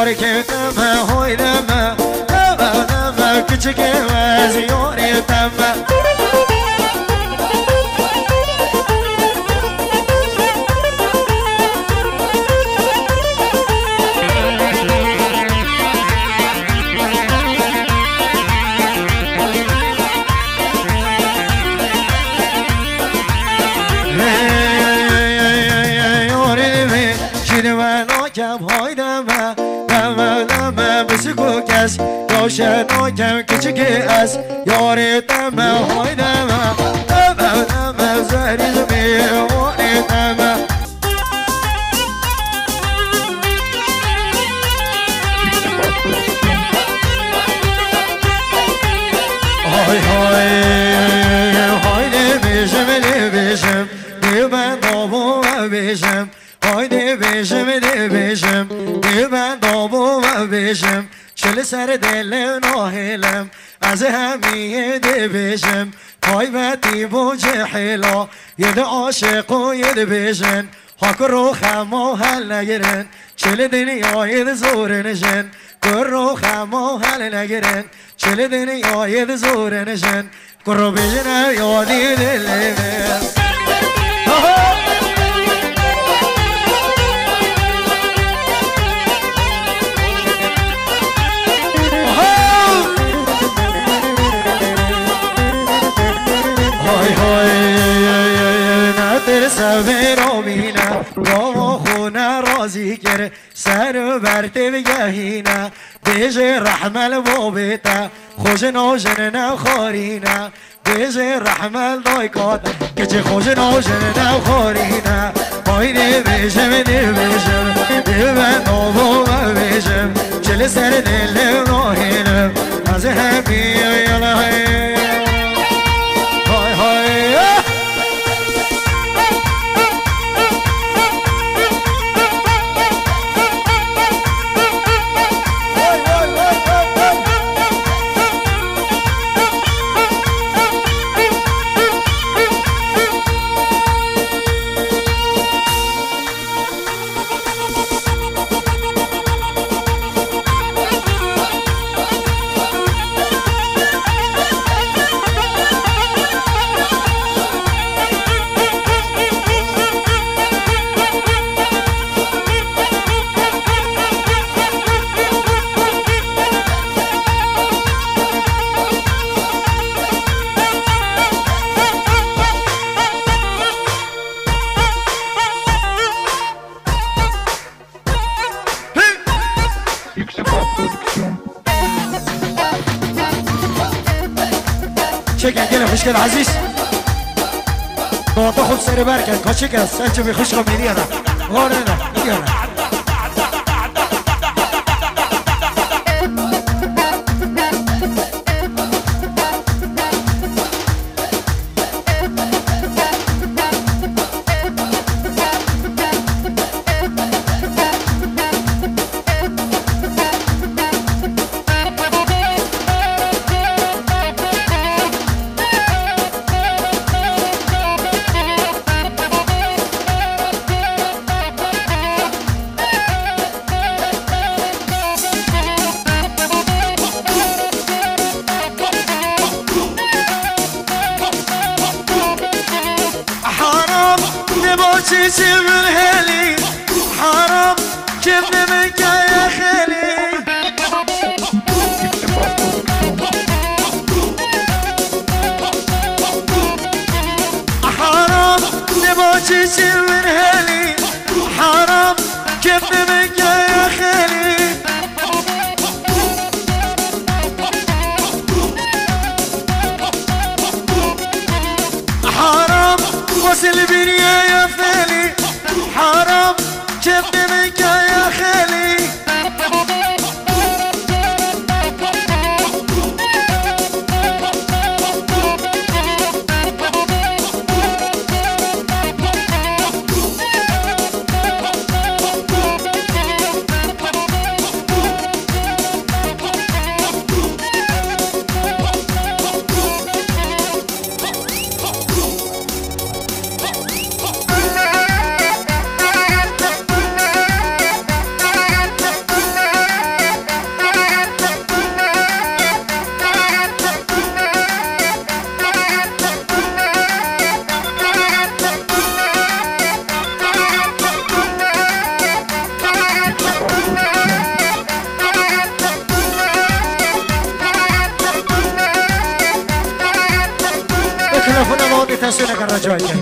یاری که دمه های دمه دمه دمه küçük evez yori deme شنو کم küçük از یاری دمه های دمه دمه دمه زهری زمیوانی دمه های های های نمیشم نمیشم من دامو بشم های نمیشم من دامو بشم چل سر دل ناهلم از همیه بشم پایبتی با جحلا ید عاشق و ید بشن حاک رو خما حل نگرن چل دنیای زور نشن کر رو خما حل نگرن چل دنیای زور نشن کر رو بشن یادی دل سویرو بینه با خونه رازی کر سر برته بگهینه بیجه رحمل بابیته خوش نوشن نخارینه بیجه رحمل دایکات که چه خوش نوشن نخارینه باینه بیشم بیشم من نوبو بیشم چل سر دل راهینم از همیه یلای های های چکن گله خوشگل عزیز نوتا خوب سر برکن کچک است سنچو بی خوش خوب میدی آدم غاره نه میدی آدم چیزی من هلی حرام كيف منك يا خلي حرام نبغى چیزی من هلی حرام كيف منك يا خلي حرام وصل بيني يا فالي حرام كيف منك يا خالي تلفن ما دی تصویر کرده جای که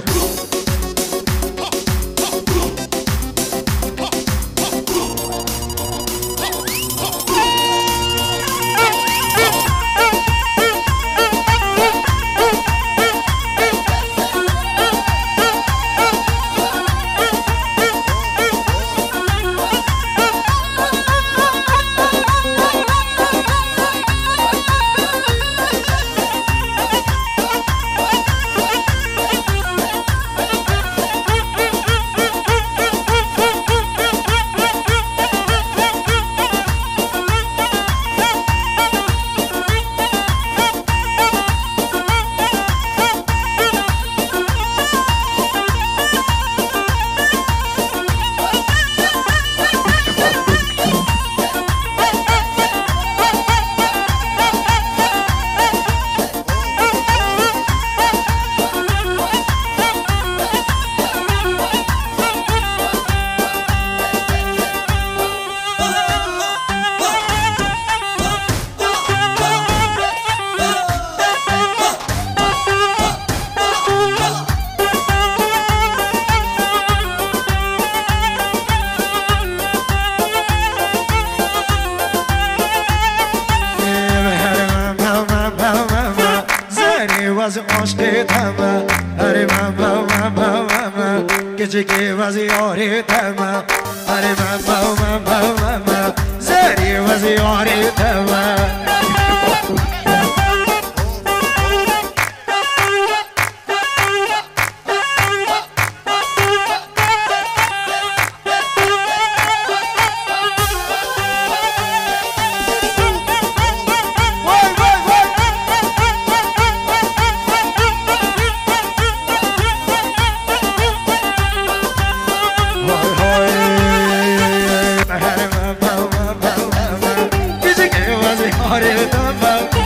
was aşkı tamam, hare mama mama mama, geceki was yari tamam, hare mama mama mama, zari was yari tamam. Hare Rama